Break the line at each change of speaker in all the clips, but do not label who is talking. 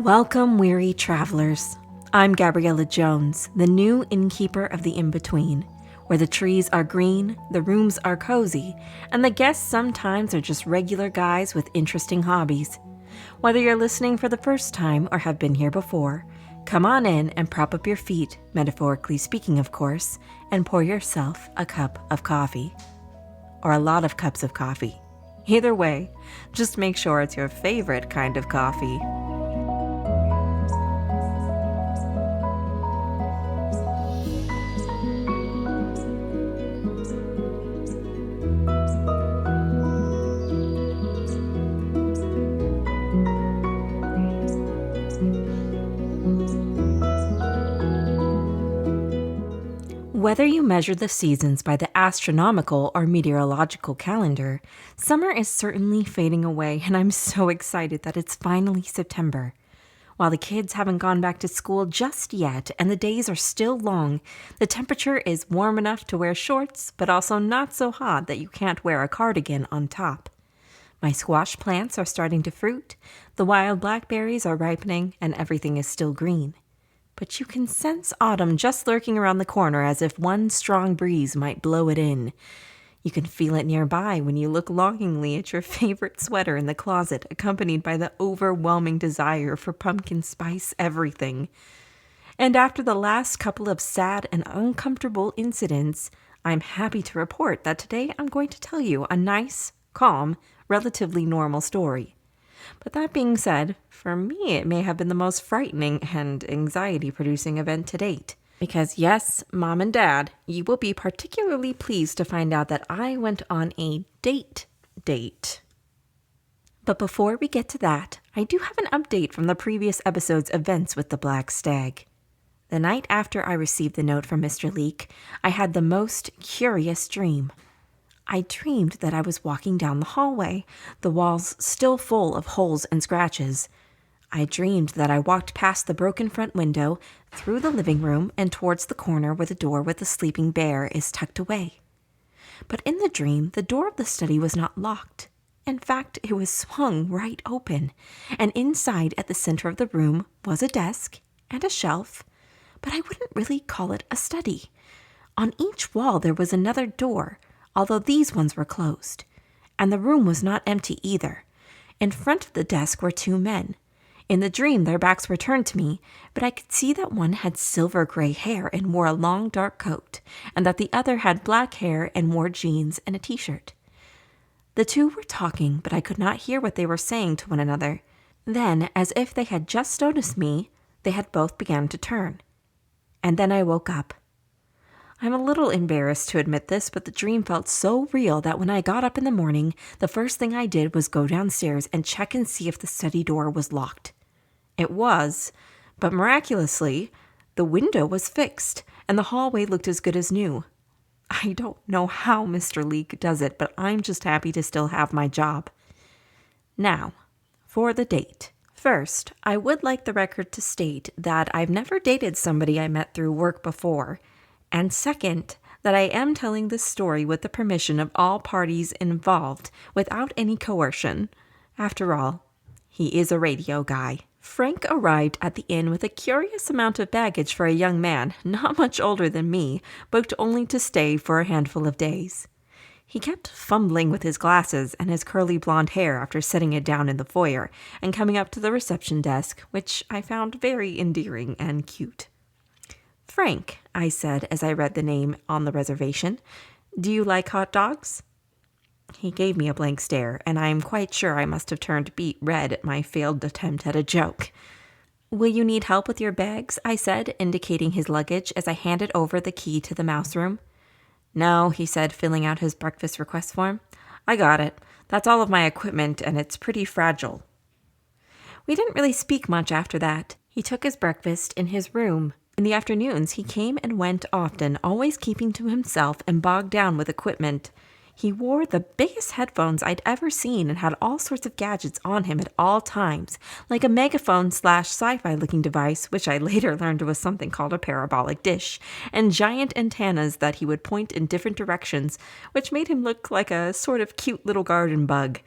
Welcome, weary travelers. I'm Gabriela Jones, the new Innkeeper of the Inn Between, where the trees are green, the rooms are cozy, and the guests sometimes are just regular guys with interesting hobbies. Whether you're listening for the first time or have been here before, come on in and prop up your feet, metaphorically speaking of course, and pour yourself a cup of coffee. Or a lot of cups of coffee. Either way, just make sure it's your favorite kind of coffee. Whether you measure the seasons by the astronomical or meteorological calendar, summer is certainly fading away, and I'm so excited that it's finally September. While the kids haven't gone back to school just yet and the days are still long, the temperature is warm enough to wear shorts, but also not so hot that you can't wear a cardigan on top. My squash plants are starting to fruit, the wild blackberries are ripening, and everything is still green. But you can sense autumn just lurking around the corner as if one strong breeze might blow it in. You can feel it nearby when you look longingly at your favorite sweater in the closet, accompanied by the overwhelming desire for pumpkin spice everything. And after the last couple of sad and uncomfortable incidents, I'm happy to report that today I'm going to tell you a nice, calm, relatively normal story. But that being said, for me it may have been the most frightening and anxiety-producing event to date. Because yes, Mom and Dad, you will be particularly pleased to find out that I went on a date. But before we get to that, I do have an update from the previous episode's events with the Black Stag. The night after I received the note from Mr. Leek, I had the most curious dream. I dreamed that I was walking down the hallway, the walls still full of holes and scratches. I dreamed that I walked past the broken front window, through the living room, and towards the corner where the door with the sleeping bear is tucked away. But in the dream, the door of the study was not locked. In fact, it was swung right open, and inside at the center of the room was a desk and a shelf, but I wouldn't really call it a study. On each wall there was another door, although these ones were closed. And the room was not empty either. In front of the desk were two men. In the dream, their backs were turned to me, but I could see that one had silver gray hair and wore a long dark coat, and that the other had black hair and wore jeans and a t-shirt. The two were talking, but I could not hear what they were saying to one another. Then, as if they had just noticed me, they had both begun to turn. And then I woke up. I'm a little embarrassed to admit this, but the dream felt so real that when I got up in the morning, the first thing I did was go downstairs and check and see if the study door was locked. It was, but miraculously, the window was fixed, and the hallway looked as good as new. I don't know how Mr. Leek does it, but I'm just happy to still have my job. Now, for the date. First, I would like the record to state that I've never dated somebody I met through work before. And second, that I am telling this story with the permission of all parties involved, without any coercion. After all, he is a radio guy. Frank arrived at the inn with a curious amount of baggage for a young man, not much older than me, booked only to stay for a handful of days. He kept fumbling with his glasses and his curly blonde hair after setting it down in the foyer and coming up to the reception desk, which I found very endearing and cute. "Frank," I said as I read the name on the reservation, "do you like hot dogs?" He gave me a blank stare, and I am quite sure I must have turned beet red at my failed attempt at a joke. "Will you need help with your bags?" I said, indicating his luggage as I handed over the key to the mouse room. "No," he said, filling out his breakfast request form. "I got it. That's all of my equipment, and it's pretty fragile." We didn't really speak much after that. He took his breakfast in his room, In the afternoons, he came and went often, always keeping to himself and bogged down with equipment. He wore the biggest headphones I'd ever seen and had all sorts of gadgets on him at all times, like a megaphone / sci-fi looking device, which I later learned was something called a parabolic dish, and giant antennas that he would point in different directions, which made him look like a sort of cute little garden bug.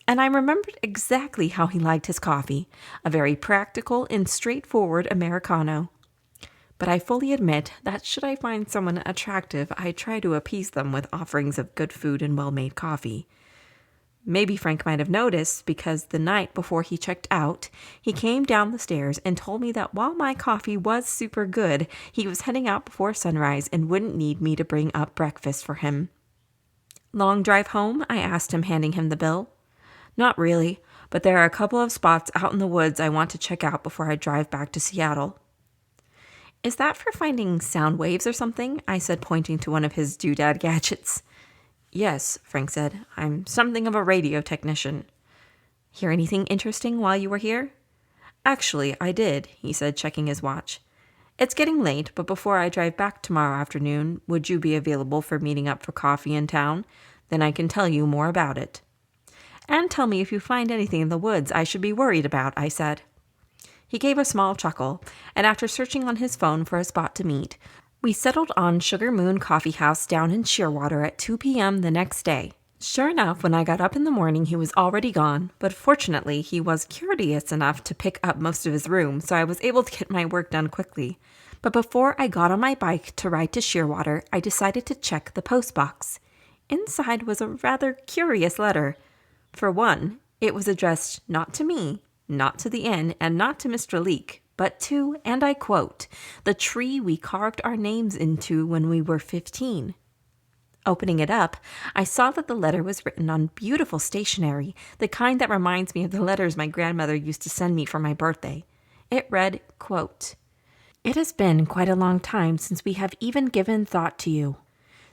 And I remembered exactly how he liked his coffee, a very practical and straightforward Americano. But I fully admit that should I find someone attractive, I try to appease them with offerings of good food and well-made coffee. Maybe Frank might have noticed, because the night before he checked out, he came down the stairs and told me that while my coffee was super good, he was heading out before sunrise and wouldn't need me to bring up breakfast for him. Long drive home? I asked him, handing him the bill. Not really, but there are a couple of spots out in the woods I want to check out before I drive back to Seattle. Is that for finding sound waves or something? I said, pointing to one of his doodad gadgets. Yes, Frank said. I'm something of a radio technician. Hear anything interesting while you were here? Actually, I did, he said, checking his watch. It's getting late, but before I drive back tomorrow afternoon, would you be available for meeting up for coffee in town? Then I can tell you more about it. And tell me if you find anything in the woods I should be worried about, I said. He gave a small chuckle, and after searching on his phone for a spot to meet, we settled on Sugar Moon Coffee House down in Shearwater at 2 p.m. the next day. Sure enough, when I got up in the morning, he was already gone, but fortunately, he was courteous enough to pick up most of his room, so I was able to get my work done quickly. But before I got on my bike to ride to Shearwater, I decided to check the postbox. Inside was a rather curious letter. For one, it was addressed not to me, not to the inn, and not to Mr. Leek, but to, and I quote, the tree we carved our names into when we were 15. Opening it up, I saw that the letter was written on beautiful stationery, the kind that reminds me of the letters my grandmother used to send me for my birthday. It read, quote, "It has been quite a long time since we have even given thought to you,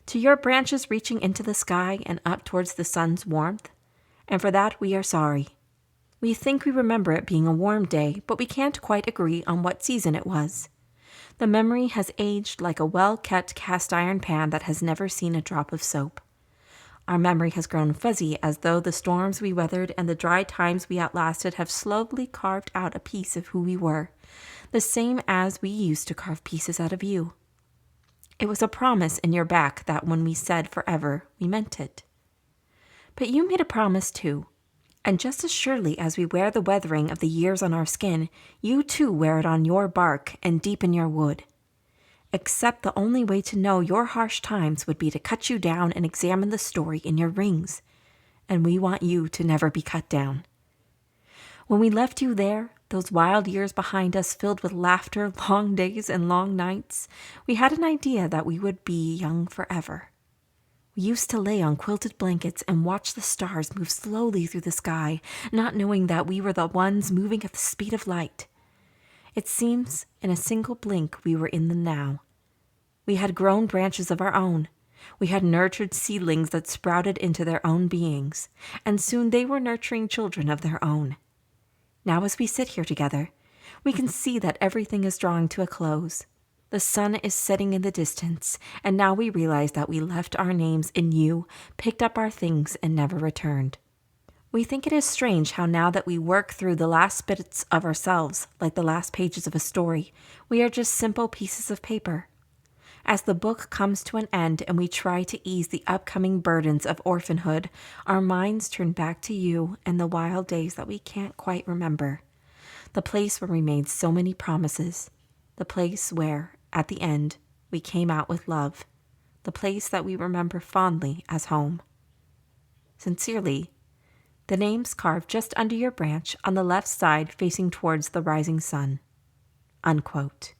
to your branches reaching into the sky and up towards the sun's warmth, and for that we are sorry. We think we remember it being a warm day, but we can't quite agree on what season it was. The memory has aged like a well-kept cast-iron pan that has never seen a drop of soap. Our memory has grown fuzzy as though the storms we weathered and the dry times we outlasted have slowly carved out a piece of who we were, the same as we used to carve pieces out of you. It was a promise in your back that when we said forever, we meant it. But you made a promise too. And just as surely as we wear the weathering of the years on our skin, you too wear it on your bark and deep in your wood. Except the only way to know your harsh times would be to cut you down and examine the story in your rings. And we want you to never be cut down. When we left you there, those wild years behind us filled with laughter, long days and long nights, we had an idea that we would be young forever. We used to lay on quilted blankets and watch the stars move slowly through the sky, not knowing that we were the ones moving at the speed of light. It seems in a single blink we were in the now. We had grown branches of our own. We had nurtured seedlings that sprouted into their own beings, and soon they were nurturing children of their own. Now as we sit here together, we can see that everything is drawing to a close. The sun is setting in the distance, and now we realize that we left our names in you, picked up our things, and never returned. We think it is strange how now that we work through the last bits of ourselves, like the last pages of a story, we are just simple pieces of paper. As the book comes to an end and we try to ease the upcoming burdens of orphanhood, our minds turn back to you and the wild days that we can't quite remember. The place where we made so many promises. The place where, at the end, we came out with love. The place that we remember fondly as home. Sincerely, the names carved just under your branch on the left side facing towards the rising sun. Unquote.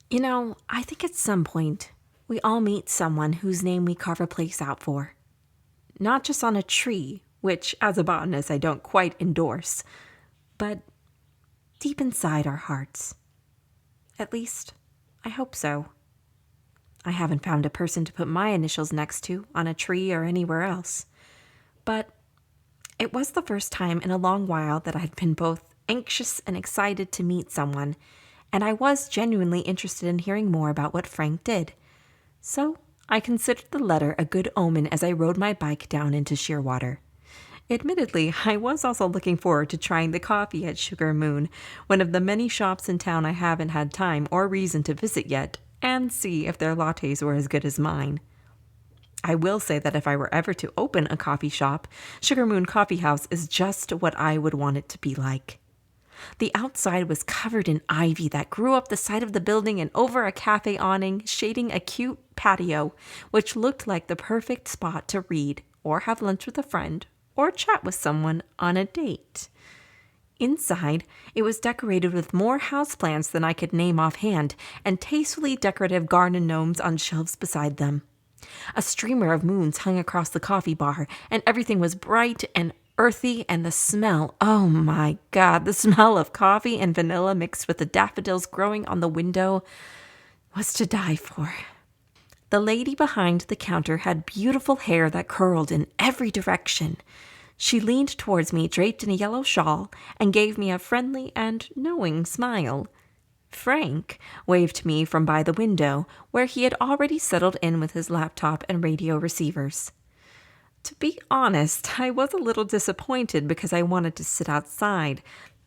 You know, I think at some point, we all meet someone whose name we carve a place out for. Not just on a tree, which, as a botanist, I don't quite endorse, but deep inside our hearts. At least, I hope so. I haven't found a person to put my initials next to on a tree or anywhere else. But it was the first time in a long while that I'd been both anxious and excited to meet someone, and I was genuinely interested in hearing more about what Frank did. So I considered the letter a good omen as I rode my bike down into Shearwater. Admittedly, I was also looking forward to trying the coffee at Sugar Moon, one of the many shops in town I haven't had time or reason to visit yet, and see if their lattes were as good as mine. I will say that if I were ever to open a coffee shop, Sugar Moon Coffee House is just what I would want it to be like. The outside was covered in ivy that grew up the side of the building and over a cafe awning, shading a cute patio, which looked like the perfect spot to read, or have lunch with a friend, or chat with someone on a date. Inside, it was decorated with more houseplants than I could name offhand, and tastefully decorative garden gnomes on shelves beside them. A streamer of moons hung across the coffee bar, and everything was bright and earthy, and the smell, oh my God, the smell of coffee and vanilla mixed with the daffodils growing on the window was to die for. The lady behind the counter had beautiful hair that curled in every direction. She leaned towards me, draped in a yellow shawl, and gave me a friendly and knowing smile. Frank waved to me from by the window, where he had already settled in with his laptop and radio receivers. To be honest, I was a little disappointed because I wanted to sit outside.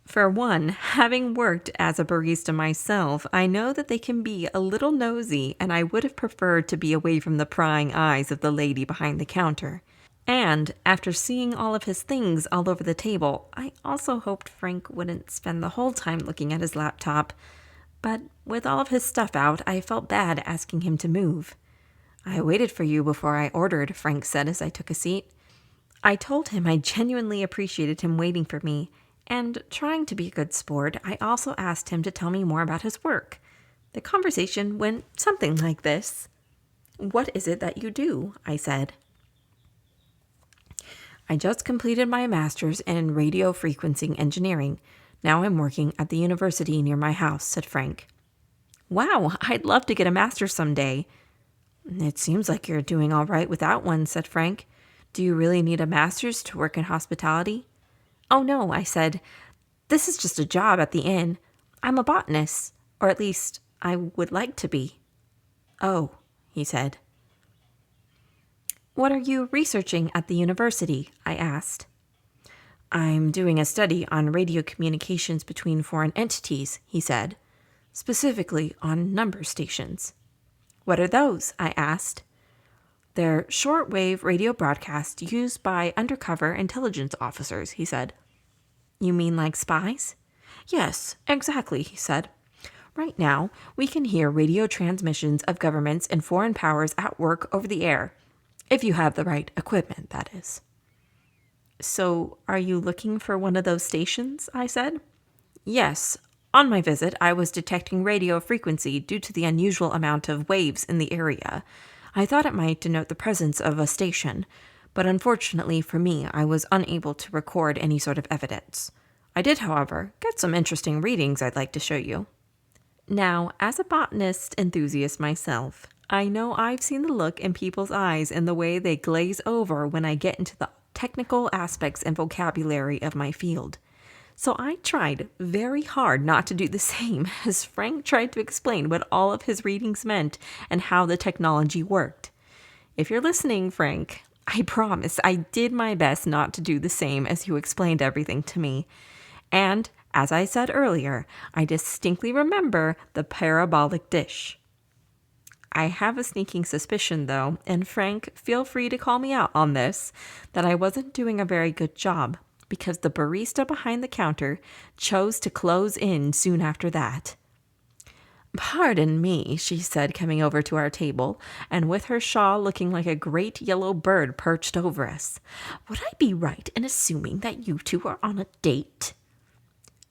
For one, having worked as a barista myself, I know that they can be a little nosy, and I would have preferred to be away from the prying eyes of the lady behind the counter. And after seeing all of his things all over the table, I also hoped Frank wouldn't spend the whole time looking at his laptop. But with all of his stuff out, I felt bad asking him to move. "I waited for you before I ordered," Frank said as I took a seat. I told him I genuinely appreciated him waiting for me, and trying to be a good sport, I also asked him to tell me more about his work. The conversation went something like this. "What is it that you do?" I said. "I just completed my master's in radio frequency engineering. Now I'm working at the university near my house," said Frank. "Wow, I'd love to get a master's someday." "It seems like you're doing all right without one," said Frank. "Do you really need a master's to work in hospitality?" "Oh no," I said. "This is just a job at the inn. I'm a botanist, or at least I would like to be." "Oh," he said. "What are you researching at the university?" I asked. "I'm doing a study on radio communications between foreign entities," he said, "specifically on number stations." "What are those?" I asked. "They're shortwave radio broadcasts used by undercover intelligence officers," he said. "You mean like spies?" "Yes, exactly," he said. "Right now, we can hear radio transmissions of governments and foreign powers at work over the air. If you have the right equipment, that is." "So, are you looking for one of those stations?" I said. "Yes. On my visit, I was detecting radio frequency due to the unusual amount of waves in the area. I thought it might denote the presence of a station, but unfortunately for me, I was unable to record any sort of evidence. I did, however, get some interesting readings I'd like to show you." Now, as a botanist enthusiast myself, I know I've seen the look in people's eyes and the way they glaze over when I get into the technical aspects and vocabulary of my field. So I tried very hard not to do the same as Frank tried to explain what all of his readings meant and how the technology worked. If you're listening, Frank, I promise I did my best not to do the same as you explained everything to me. And, as I said earlier, I distinctly remember the parabolic dish. I have a sneaking suspicion, though, and Frank, feel free to call me out on this, that I wasn't doing a very good job, because the barista behind the counter chose to close in soon after that. "Pardon me," she said, coming over to our table, and with her shawl looking like a great yellow bird perched over us. "Would I be right in assuming that you two are on a date?"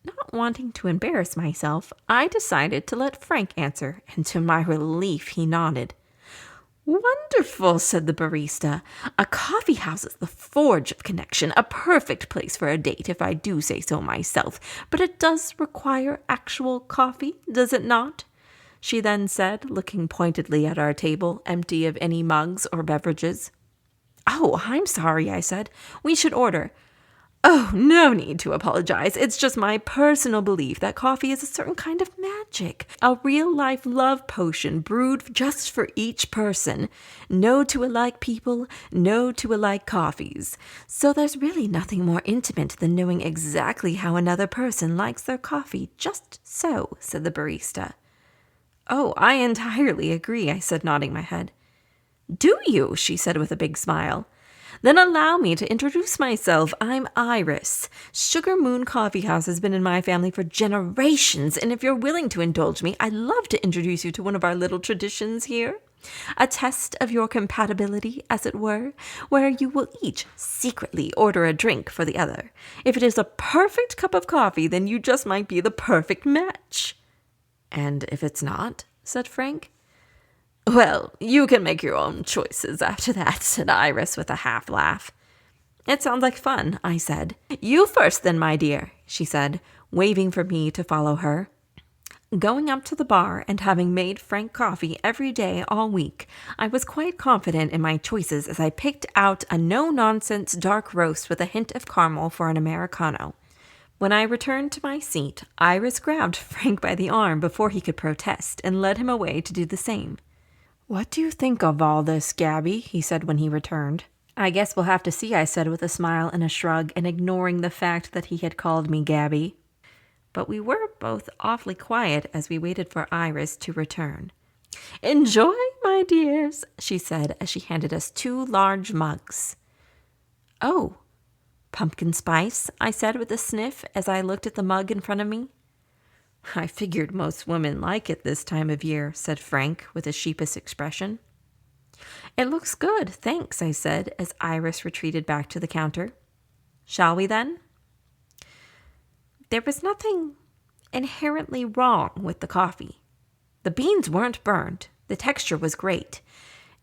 Not wanting to embarrass myself, I decided to let Frank answer, and to my relief he nodded. "Wonderful," said the barista. "A coffee house is the forge of connection, a perfect place for a date, if I do say so myself. But it does require actual coffee, does it not?" she then said, looking pointedly at our table, empty of any mugs or beverages. "Oh, I'm sorry," I said. "We should order." Oh, no need to apologize. It's just my personal belief that coffee is a certain kind of magic, a real-life love potion brewed just for each person. No two alike people, no two alike coffees. So there's really nothing more intimate than knowing exactly how another person likes their coffee, just so, said the barista. Oh, I entirely agree, I said, nodding my head. Do you? She said with a big smile. Then allow me to introduce myself. I'm Iris. Sugar Moon Coffee House has been in my family for generations, and if you're willing to indulge me, I'd love to introduce you to one of our little traditions here. A test of your compatibility, as it were, where you will each secretly order a drink for the other. If it is a perfect cup of coffee, then you just might be the perfect match. And if it's not, said Frank. Well, you can make your own choices after that, said Iris with a half laugh. It sounds like fun, I said. You first then, my dear, she said, waving for me to follow her. Going up to the bar and having made Frank coffee every day all week, I was quite confident in my choices as I picked out a no-nonsense dark roast with a hint of caramel for an Americano. When I returned to my seat, Iris grabbed Frank by the arm before he could protest and led him away to do the same. What do you think of all this, Gabby? He said when he returned. I guess we'll have to see, I said with a smile and a shrug and ignoring the fact that he had called me Gabby. But we were both awfully quiet as we waited for Iris to return. Enjoy, my dears, she said as she handed us 2 large mugs. Oh, pumpkin spice, I said with a sniff as I looked at the mug in front of me. I figured most women like it this time of year, said Frank with a sheepish expression. It looks good, thanks, I said as Iris retreated back to the counter. Shall we then? There was nothing inherently wrong with the coffee. The beans weren't burned, the texture was great,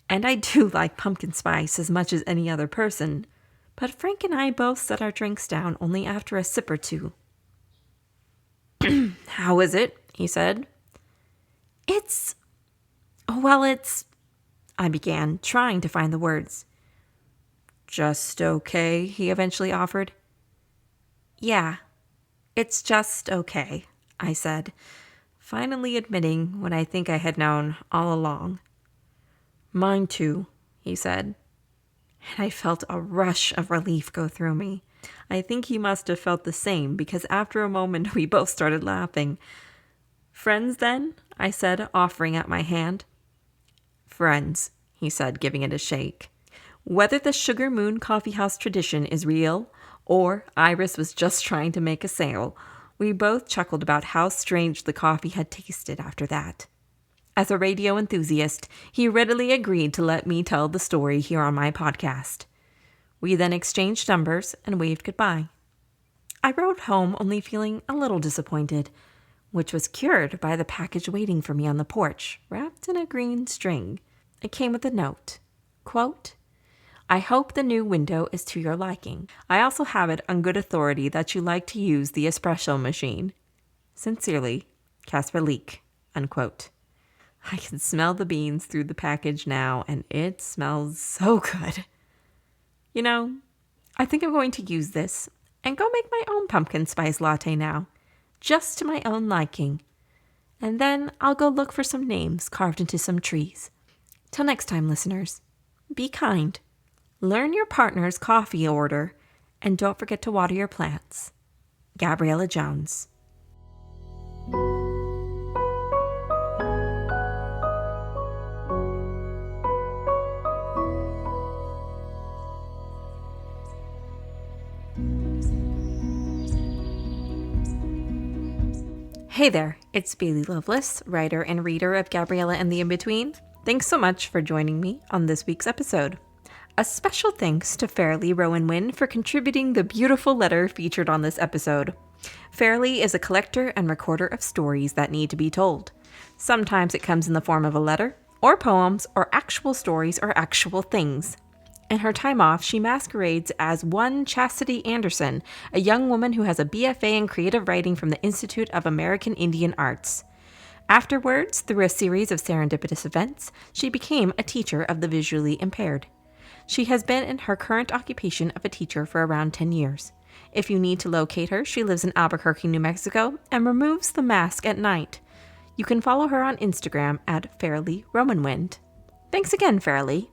and I do like pumpkin spice as much as any other person, but Frank and I both set our drinks down only after a sip or 2. How is it? He said. It's... I began, trying to find the words. Just okay, he eventually offered. Yeah, it's just okay, I said, finally admitting what I think I had known all along. Mine too, he said, and I felt a rush of relief go through me. I think he must have felt the same, because after a moment we both started laughing. Friends, then? I said, offering out my hand. Friends, he said, giving it a shake. Whether the Sugar Moon Coffee House tradition is real, or Iris was just trying to make a sale, we both chuckled about how strange the coffee had tasted after that. As a radio enthusiast, he readily agreed to let me tell the story here on my podcast. We then exchanged numbers and waved goodbye. I rode home only feeling a little disappointed, which was cured by the package waiting for me on the porch, wrapped in a green string. It came with a note. Quote, I hope the new window is to your liking. I also have it on good authority that you like to use the espresso machine. Sincerely, Casper Leek. Unquote. I can smell the beans through the package now, and it smells so good. You know, I think I'm going to use this and go make my own pumpkin spice latte now, just to my own liking. And then I'll go look for some names carved into some trees. Till next time, listeners, be kind. Learn your partner's coffee order, and don't forget to water your plants. Gabriela Jones. Hey there, it's Bailey Loveless, writer and reader of Gabriela the Inn Between. Thanks so much for joining me on this week's episode. A special thanks to Fairly Rowan Wynn for contributing the beautiful letter featured on this episode. Fairly is a collector and recorder of stories that need to be told. Sometimes it comes in the form of a letter, or poems, or actual stories, or actual things. In her time off, she masquerades as one Chastity Anderson, a young woman who has a BFA in creative writing from the Institute of American Indian Arts. Afterwards, through a series of serendipitous events, she became a teacher of the visually impaired. She has been in her current occupation of a teacher for around 10 years. If you need to locate her, she lives in Albuquerque, New Mexico, and removes the mask at night. You can follow her on Instagram at Fairly Romanwind. Thanks again, Fairly.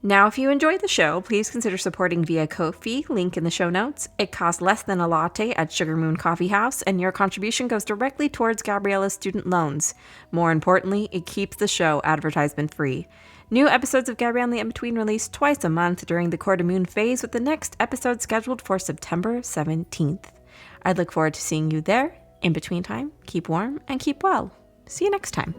Now, if you enjoyed the show, please consider supporting via Ko-fi, link in the show notes. It costs less than a latte at Sugar Moon Coffee House, and your contribution goes directly towards Gabriela's student loans. More importantly, it keeps the show advertisement free. New episodes of Gabriela The Inn Between release twice a month during the quarter moon phase, with the next episode scheduled for September 17th. I look forward to seeing you there. In between time, keep warm and keep well. See you next time.